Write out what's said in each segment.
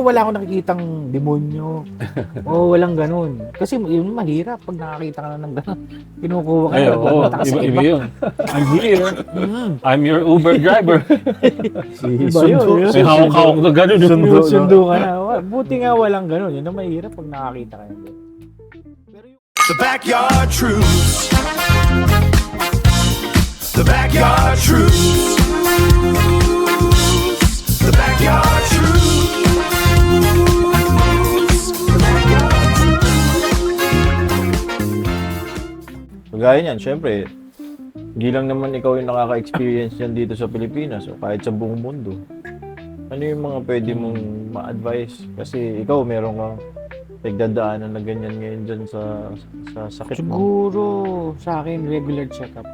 Wala akong nakikitang demonyo. O walang ganun. Kasi yun mahirap pag nakakita ka na ng ganun. Kinukuha ka Ay, na. oo. Punta ka sa Iba yun. I'm here. Mm. I'm your Uber driver. Iba yun. May hawak-hawak na gano'n. Sundo ka na. Buti nga walang ganun. Yun ang mahirap pag nakakita ka na. The Backyard Truth. The Backyard Truth. The Backyard Truth. The Backyard Kagaya niyan, syempre, hindi lang naman ikaw yung nakaka-experience yan dito sa Pilipinas o kahit sa buong mundo. Ano yung mga pwede mong ma-advise? Kasi ikaw, meron kang nagdadaanan na ganyan ngayon dyan sa sakit mo. Siguro sa akin, regular check-up.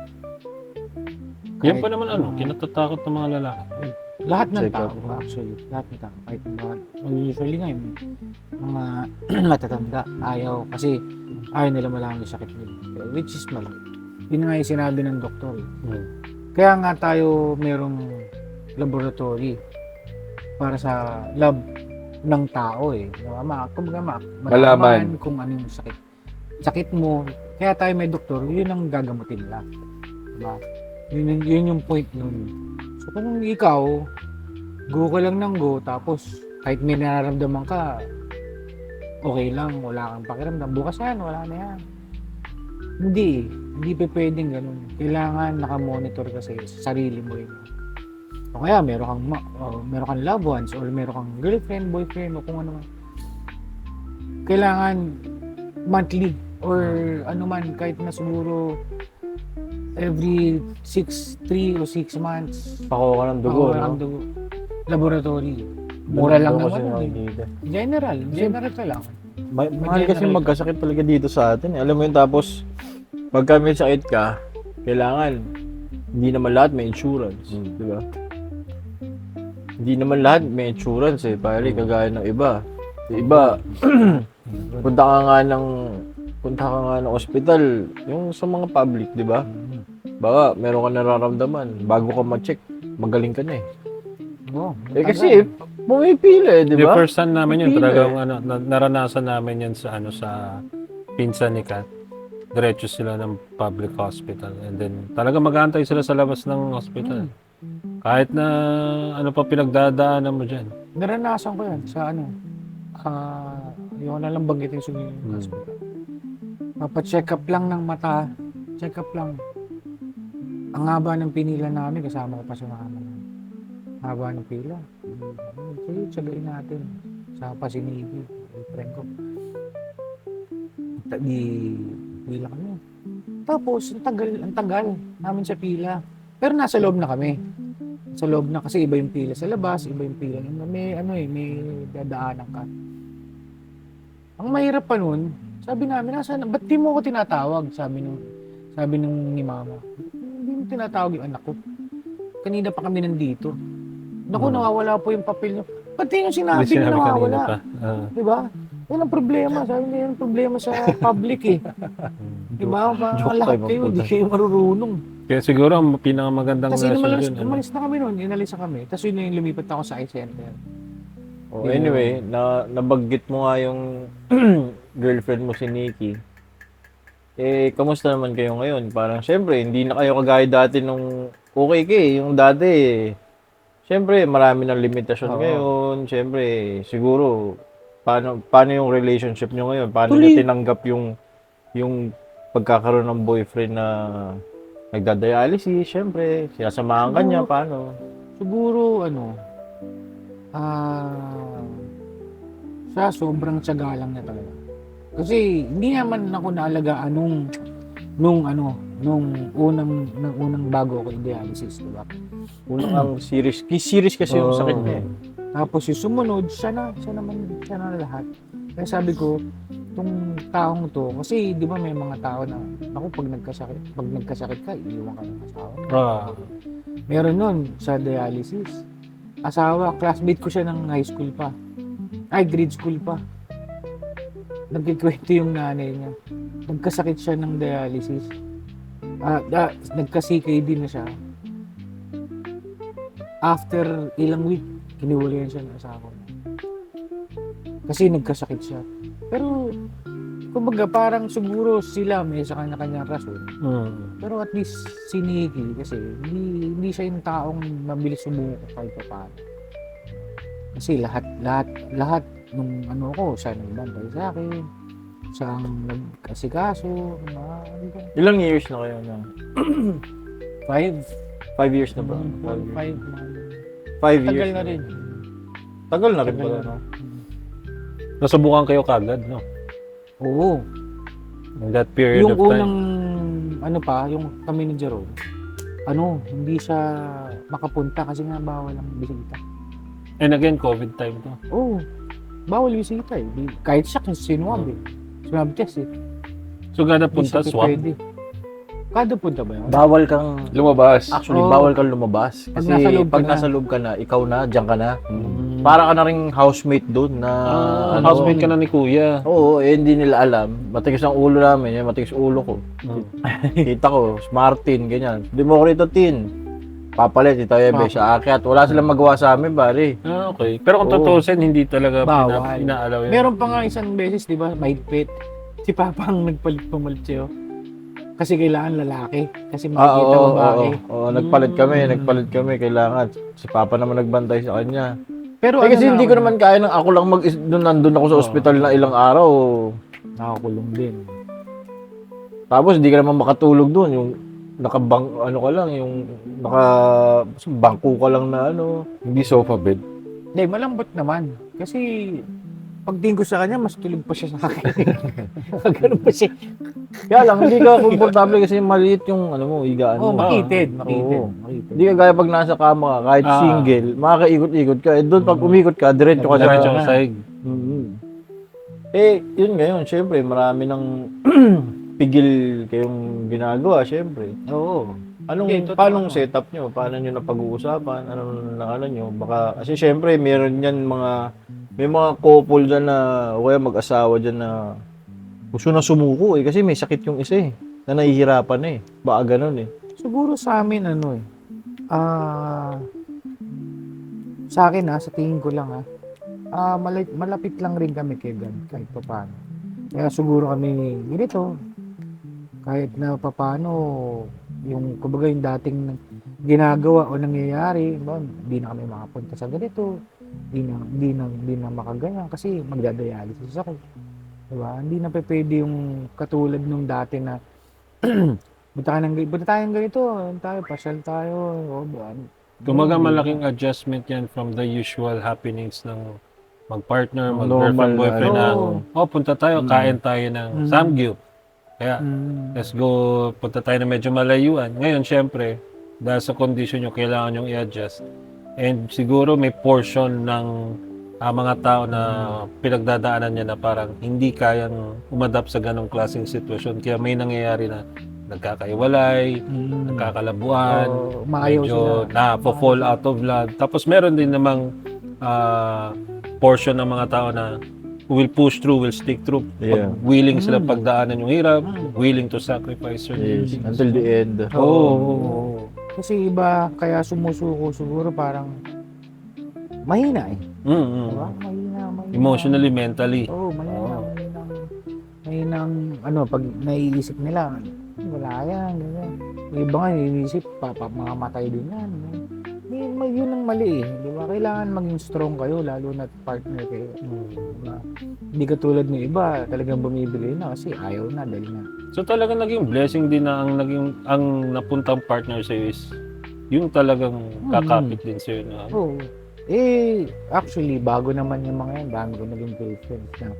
Yan pa naman kinatatakot ng mga lalaki. Lahat ng Check-up. tao, actually. Lahat ng tao. Kahit mga, usually nga, yung mga matatanda, ayaw. Kasi ayaw nila malaman yung sakit nila. Which is mali. Yun nga yung sinabi ng doktor. Kaya nga tayo merong laboratory para sa lab ng tao eh. Kumbaga malaman kung ano yung sakit mo. Kaya tayo may doktor, yun ang gagamutin nila. Diba? Yun yung point nun. So kung ikaw, go ka lang ng go, tapos kahit may nararamdaman ka, okay lang, wala kang pakiramdam. Bukas yan, wala na yan. Hindi pa pwedeng ganun. Kailangan nakamonitor kasi sa sarili mo yun. O kaya meron kang loved ones or meron kang girlfriend, boyfriend o kung ano man. Kailangan monthly or ano man, kahit na siguro every 3 o 6 months. Pakuha ka ng dugo, Pakuha no? ng dugo. Laboratory. Mura lang Dugo kasi naman. nakikita. General ka lang. Mahal kasi magkasakit talaga dito sa atin. Alam mo yun, tapos pagka may sakit ka, kailangan hindi naman lahat may insurance, di ba? Hindi naman lahat may insurance eh, pare, kagaya ng iba. Yung iba, punta ka nga ng ospital, yung sa mga public, di ba? Baka meron ka nararamdaman, bago ka ma-check, magaling ka na eh. Kasi pumipila eh, di The ba? first time namin yun, Pipila talagang naranasan namin yan sa sa pinsan ni Kat. Diretso sila ng public hospital. And then, talaga mag-aantay sila sa labas ng hospital. Kahit na ano pa pinagdadaanan mo dyan. Naranasan ko yan sa yung na lang banggitin sa hospital. Papacheck up lang ng mata. Check up lang. Ang haba ng pinila namin, kasama ko pa sa mama. Haba ng pila. Sige, tsagain natin. Sa pa si Navy, friend ko. Pila kami. Tapos, ang tagal namin sa pila. Pero nasa loob na kami. Sa loob na kasi iba yung pila sa labas, iba yung pila. May dadaanan ka. Ang mahirap pa nun, sabi namin, ba't di mo ako tinatawag? Sabi nung ni mama. Hindi mo tinatawag yung anak ko. Kanina pa kami nandito. Naku, nawawala po yung papel niyo. Ba't di yung sinabi na nawawala? Diba? Yan ang problema. Sabi niya, yan ang problema sa public eh. Diba? Lahat kayo, hindi kayo marurunong. Kaya siguro ang pinakamagandang Kasi lesson yun. umalis na kami noon, inalis na kami. Tapos yun yung lumipat ako sa eye center. Oh, anyway, nabanggit mo nga yung girlfriend mo si Nikki. Eh, kamusta naman kayo ngayon? Parang, syempre, hindi na kayo kagaya dati nung okay kayo. Yung dati, syempre, marami ng limitasyon ngayon. Syempre, siguro, paano yung relationship nyo ngayon? Paano nyo tinanggap yung pagkakaroon ng boyfriend na nagdadialysis? Syempre, sinasamahan ka niya, paano? Siguro, siya sobrang tiyaga lang niya talaga. Kasi hindi naman ako naalagaan nung unang bago ako i-dialysis, diba? Unang serious kasi yung sakit niya. Tapos yung sumunod, siya na lahat. Kaya sabi ko, itong taong to, kasi di ba may mga tao na, pag nagkasakit ka, iiwan ka ng asawa mo. Meron nun sa dialysis. Classmate ko siya ng high school pa. Grade school pa. Nagkikwento yung nanay niya. Nagkasakit siya ng dialysis. Nagka-CKD na siya. After ilang week, kiniwalayan siya ng asawa niya. Kasi nagkasakit siya. Pero, kumbaga parang siguro sila may sa kanya-kanyang rason. Pero at least si Nikki kasi hindi siya yung taong mabilis sumuko kahit pa paano. Kasi lahat nung ano ko, siya nagbantay sa akin. Siya ang nagkasikaso. Ilang years na kayo na? 5 5 years na ba? 5 5 Tagal years na rin. Tagal na rin Tagal pala, na. no? Nasubukan kayo kagad, no? Oo. In that period Yung of time. unang, yung kami ni Jerome, hindi siya makapunta kasi nga bawal ang bisita. And again, COVID time to. Oo. Bawal bisita eh. Kahit siya kasi sinuwab eh. Swab test eh. So, gana Hindi punta, siya swab. pwede. Kada punta ba yun? Bawal kang Lumabas. Actually, Oo. bawal kang lumabas. Pag Kasi nasa loob ka pag na. nasa loob ka na, ikaw na, diyan ka na. Para ka na ring housemate doon na... Housemate ka na ni Kuya. Oo, hindi nila alam. Matigas ang ulo namin, matigas ulo ko. Kita ko, Martin, ganyan. Di mo ko rito, Tin. Papalit, ito yung sa akyat. Wala silang magawa sa amin, pare. Okay. Pero kung Oo. tutusin, hindi talaga Bawal. inaalaw yan. Meron pa nga isang beses, di ba, mahigpit. Si Papa ang nagpalit-pumalit sa'yo. Kasi kailangan lalaki. Kasi makikita Oo, babae. oo, nagpalit kami, kailangan. Si Papa naman nagbantay sa kanya. Pero Eh, kasi na hindi ko ako, naman kaya nang ako lang nandun ako sa ospital na ilang araw. nakakulong din. Tapos hindi ka naman makatulog doon, yung bangko ka lang na hindi sofa bed. Hindi, malambot naman. Kasi pagtingin ko sa kanya, mas tulog pa siya sa akin. Ganun pa siya. Kaya lang, hindi ka komportable kasi maliit yung higaan Oo, mo. makitid. Oo. Makitid. Hindi ka gaya pag nasa kama ka, kahit single, makakaikot-ikot ka. Eh, doon pag umikot ka, diretso ka Diretso sa... sa sahig. Eh, yun ngayon, syempre, marami ng pigil kayong ginagawa, syempre. Oo. Paanong setup nyo? Paano nyo napag-uusapan? Ano nyo? Baka, kasi syempre, may mga couple dyan na, o kaya mag-asawa dyan na gusto na sumuko kasi may sakit yung isa na nahihirapan Baka ganun Siguro sa amin, sa akin sa tingin ko lang malapit lang rin kami kay God kahit paano. Kaya siguro kami ganito, kahit na paano yung kumbaga yung dating ginagawa o nangyayari, hindi na kami makapunta sa ganito, hindi na makaganyan kasi magdadialysis ako. Diba? Hindi na pwede yung katulad nung dati na punta tayong ganito, pasyal tayo, Kumaga malaking adjustment yan from the usual happenings ng mag-partner, Normal mag-girlfriend, boyfriend na, punta tayo, kain tayo ng samgyup. Kaya, let's go, punta tayo na medyo malayuan. Ngayon, syempre, dahil sa condition nyo, kailangan nyo i-adjust. And siguro may portion ng mga tao na pinagdadaanan niya na parang hindi kayang umadapt sa ganong klaseng sitwasyon. Kaya may nangyayari na nagkakaiwalay, nagkakalabuan, medyo na-fall out of love. Tapos meron din namang portion ng mga tao na will push through, will stick through. Yeah. Willing sila pagdaanan yung hirap, willing to sacrifice certain Yes, things. until the end. Oo. Kasi iba, kaya sumusuko siguro parang mahina Diba? Mahina. Emotionally, mentally. Oo, mahinang pag naiisip nila, wala yan, ganyan. Yung iba nga, iniisip, mamamatay din yan. Yun ang mali di ba? Kailangan maging strong kayo, lalo na partner kayo. Diba? Hindi katulad ng iba, talagang bumibigay na kasi ayaw na, dahil na. So talagang naging blessing din na ang napuntang partner sa is yung talagang kakapit din sa'yo na. Oo. Actually, bago naman yung mga yan, bago naging girlfriend na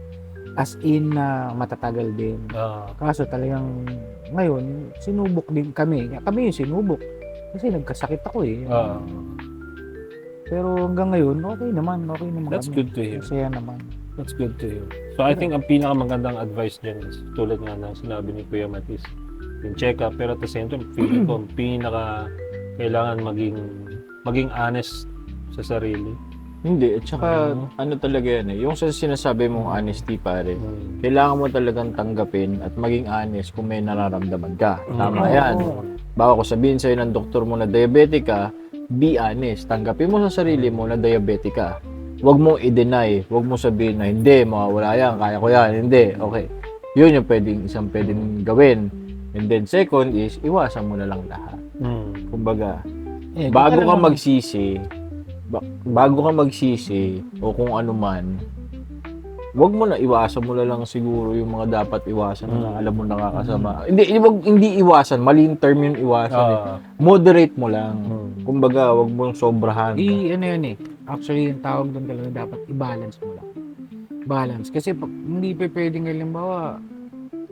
as in na matatagal din. Kaso talagang ngayon, sinubok din kami. Kami yung sinubok. Kasi nagkasakit ako Pero hanggang ngayon, okay naman That's kami. good to hear. Masaya naman. That's good to hear. So I think ang pinakamagandang advice dyan is tulad nga ng sinabi ni Kuya Matis, yung check up, pero at the same time, feeling ko kailangan maging honest sa sarili. Hindi, at saka talaga yan yung sa sinasabi mong honesty pare, kailangan mo talagang tanggapin at maging honest kung may nararamdaman ka. Tama yan. Bago ko sabihin sa'yo ng doktor mo na diabetic ka, be honest. Tanggapin mo sa sarili mo na diabetic ka. wag mong i-deny, wag mong sabihin na hindi, mawawala yan, kaya ko yan, hindi, okay. Yun yung pwedeng gawin. And then second is, iwasan mo na lang lahat. Kumbaga, Eh, bago ka talagang- magsisi, o kung ano man, wag mo na iwasan mo na lang siguro yung mga dapat iwasan na alam mo nakakasama. Hindi iwasan, maling term yung iwasan. Eh. Moderate mo lang. Kumbaga, wag mong sobrahan. ano yun eh. Actually, yung tawag doon talaga dapat i-balance mo lang. Balance. Kasi hindi pa pwedeng halimbawa,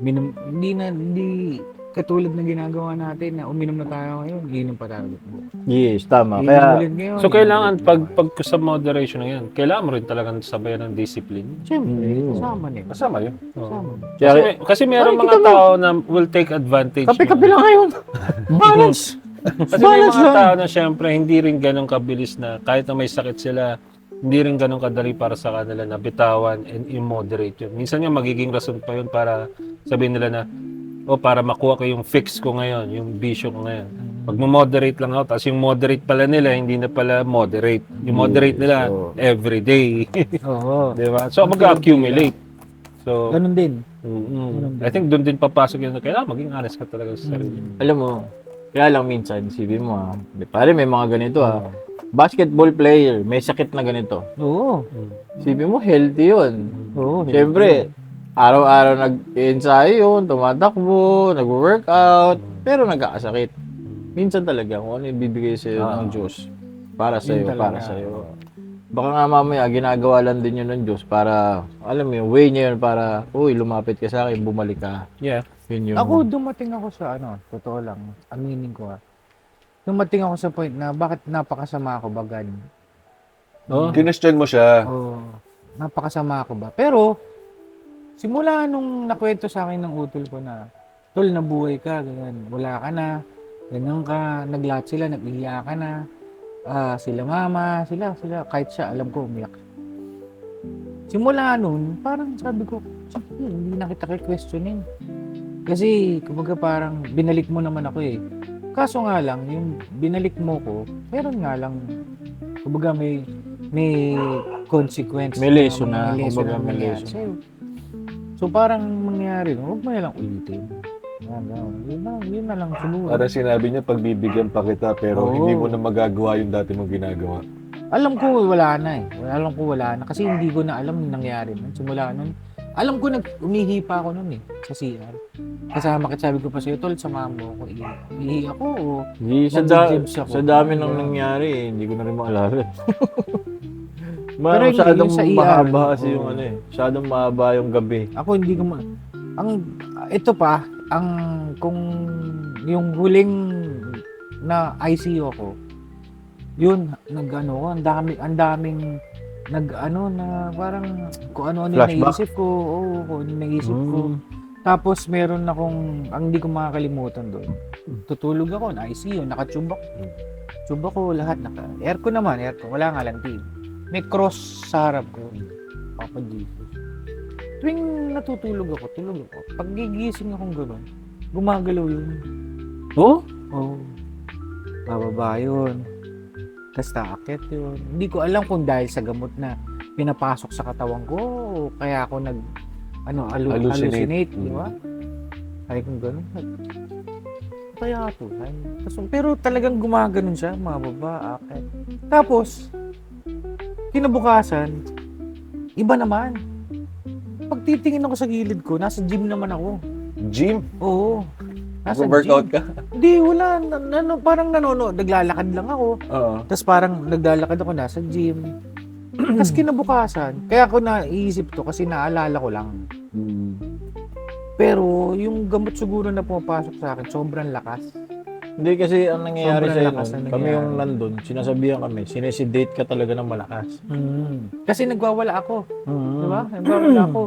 hindi katulad ng ginagawa natin na uminom na tayo ngayon, iinom pa tayo ulit. Yes, tama. Iinom Kaya, ulit ngayon, So, iinom kailangan, ulit pag sa moderation na yan, kailangan mo rin talagang sabayan ng discipline. Siyempre, kasama na yun. Kasama yun. Kasama. Kasi meron mga tao na will take advantage. kape-kape lang ngayon. Balance. Kasi may mga tao na syempre hindi rin ganun kabilis na kahit na may sakit sila, hindi rin ganun kadali para sa kanila na bitawan and immoderate yun. Minsan yung magiging rason pa yun para sabihin nila na, para makuha ko yung fix ko ngayon, yung bisyo ko ngayon. Pag mo-moderate lang ako, tapos yung moderate pala nila, hindi na pala moderate. Yung moderate nila, everyday. Oo. Diba? So, mag-accumulate. So, Ganun din. I think doon din papasok yun. Kailangan maging honest ka talaga sa sarili. Alam mo, kaya lang minsan, sipin mo pare may mga ganito basketball player, may sakit na ganito. Oo. Sipin mo, healthy yun. Oo. Siyempre, araw-araw nag-ensayo yun, tumatakbo, nag-workout, pero nagkakasakit. Minsan talaga, kung ano yung bibigay sa'yo ng Diyos, para sa'yo, Yun para talaga. sa'yo. Baka nga mamaya, ginagawa lang din yun ng Diyos para, alam mo yung way niya yun para, lumapit ka sa akin, bumalik ka. Yeah. Yun yung... Ako, dumating ako sa totoo lang, aminin ko dumating ako sa point na bakit napakasama ako ba, God? Kinestyon mo siya. Oo. Napakasama ako ba? Pero, simula nung nakwento sa akin ng utol ko na, tol, nabuhay ka, ganyan, wala ka na, ganyan ka, naglahat sila, nag-iiyak ka na, sila mama, sila, kahit siya, alam ko, umiyak. Simula nun, parang sabi ko, hindi na kita questionin. Kasi, kumbaga parang, binalik mo naman ako eh. Kaso nga lang, yung binalik mo ko, meron nga lang, kumbaga may consequence. May lesson na, May kumbaga may nangyari lesson. sa'yo. So parang mangyari, huwag mo na lang ulitin. Yun na lang sunod. Para sinabi niya, pagbibigyan pa kita, pero Oo. hindi mo na magagawa yung dati mong ginagawa. Alam ko wala na eh. Alam ko wala na. Kasi hindi ko na alam yung nangyari nun. Simula nun. Alam ko umihi pa ako nun eh. Sa CR. Kasama kita, sabi ko pa sa'yo, tol, samahan mo ako. Ihi ako o... Hindi, Nag-gyms ako. sa dami nang nangyari hindi ko na rin maalala. Pero Masyadong yung sa ER, mahaba kasi oo. yung masyadong mahaba yung gabi. Ako hindi ko ito pa, kung yung huling na ICU ako, yun, ang daming na parang kung ano-ano yung Flashback? naisip ko, kung ano yung naisip ko. Tapos meron akong, ang hindi ko makakalimutan doon, tutulog ako na ICU, naka-tube ako. Tube ako lahat, aircon naman, wala nga lang TV. May cross sa harap ko, Papa Jesus. Tuwing natutulog ako, tulog ako. Pag gigising akong gano'n, gumagalaw yun. Oh? Oo. Bababa yun. Tapos taakyat yun. Hindi ko alam kung dahil sa gamot na pinapasok sa katawan ko o kaya ako hallucinate, di ba? Ay kung gano'n. Kaya ito. Pero talagang gumaganon siya, mga baba, akyat. Tapos, kinabukasan, iba naman. Pag titingin ako sa gilid ko, nasa gym naman ako. Gym? Oo. Nasa Workout gym. ka? Hindi, wala. Parang naglalakad lang ako. Oo. Tapos parang naglalakad ako nasa gym. Tapos kinabukasan, kaya ako naisip to kasi naalala ko lang. Pero yung gamot siguro na pumapasok sa akin, sobrang lakas. Hindi kasi ang nangyayari Sobrang sa'yo lakas nun, na kami nangyayari. yung nandun, sinasabihan kami, sinesedate ka talaga ng malakas. Kasi nagwawala ako. Di ba? Nagwawala ako.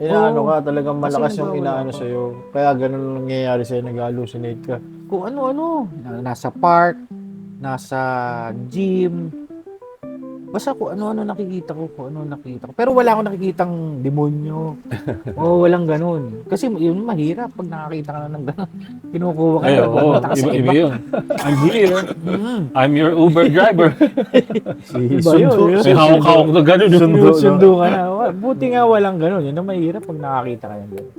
Inaano ka, talagang Kasi malakas yung nagwawala inaano ako. sa'yo. Kaya ganun ang nangyayari sa'yo, nag-hallucinate ka. Kung ano-ano. Nasa park, nasa gym. Basta kung ano-ano nakikita ko, Pero wala akong nakikitang demonyo. O walang ganun. Kasi yun mahirap pag nakakita ka na ng ganun. Kinukuha ka Ay, na. oo. Punta ka sa Iba yun. I'm here. Mm. I'm your Uber driver. Iba yun. May hawak-hawak na gano'n. Sundo ka na. Buti nga walang ganun. Yun ang mahirap pag nakakita ka ng ganun.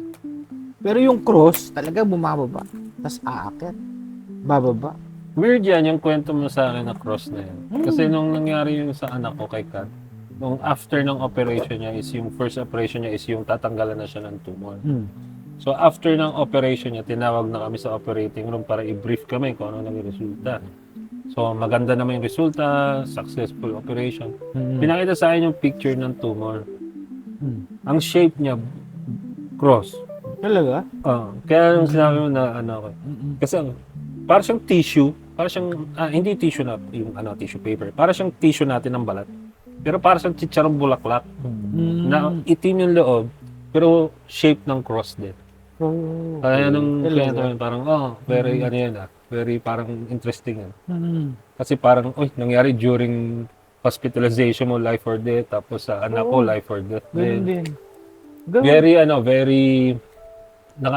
Pero yung cross, talaga bumababa. Tapos aakyat. Bababa. Weird yan yung kwento mo sa akin na cross na yan. Kasi nung nangyari yung sa anak ko kay Kat, nung after ng operation niya is yung first operation niya is yung tatanggalan na siya ng tumor. Hmm. So after ng operation niya, tinawag na kami sa operating room para i-brief kami kung ano naging resulta. So maganda naman yung resulta, successful operation. Pinakita sa akin yung picture ng tumor. Ang shape niya, cross. Talaga? Kaya nung sinabi mo na ano ko, kasi parang siyang tissue, parang siyang, hindi tissue na, yung tissue paper, parang siyang tissue natin ng balat. Pero parang siyang chicharong bulaklak, na itim yung loob, pero shape ng cross din. Kaya nung Talaga? kwento yun, parang, very, very parang interesting yan. Mm. Kasi parang, nangyari during hospitalization mo, life or death, tapos sa anak ko, life or death Ganun din. din. Ganun.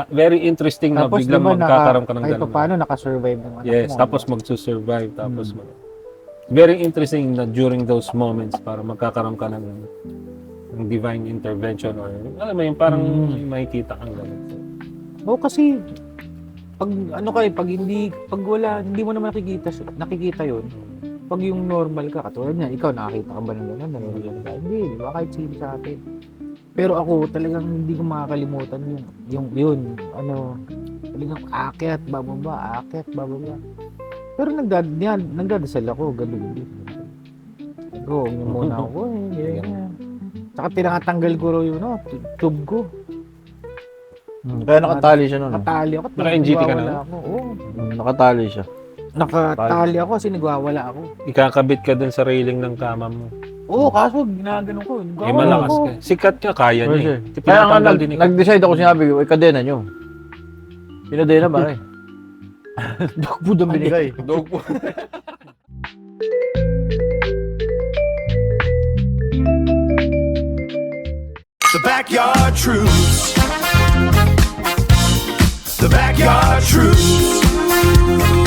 Very interesting na Tapos biglang diba, magkakaroon ka ng kahit ganun. pa paano nakasurvive ng anak Yes, mo. tapos magsusurvive, tapos very interesting na during those moments para magkakaroon ka ng divine intervention or alam mo yung parang may makikita kang ganun. Oo, kasi pag pag wala, hindi mo naman nakikita yun. Pag yung normal ka, katulad niya, ikaw nakakita ka ba ng gano'n? Nanonood ka? Hindi, di ba? Kahit sino sa atin. Pero ako talagang hindi ko makakalimutan yun. Talagang aakyat, bababa. Pero nagdadasal ako, gabi. Go, muna ako ganyan. Tsaka tinatanggal ko raw yun, tube ko. Kaya nakatali siya nun. Nakatali ako. Naka-NGT ka na? nagwawala ako. Oo. Nakatali siya. Nakatali ako kasi nagwawala ako. Ikakabit ka dun sa railing ng kama mo. Oo, kaso ginagano ko. Eh, malakas ka. Sikat ka, kaya niya eh. Kaya nga Pinatanggal din ikaw. nag-decide ako, sinabi ko, kadena nyo. Pinadena ba eh? Dog food ang binigay. Dog po. The Backyard Truth. The Backyard Truth.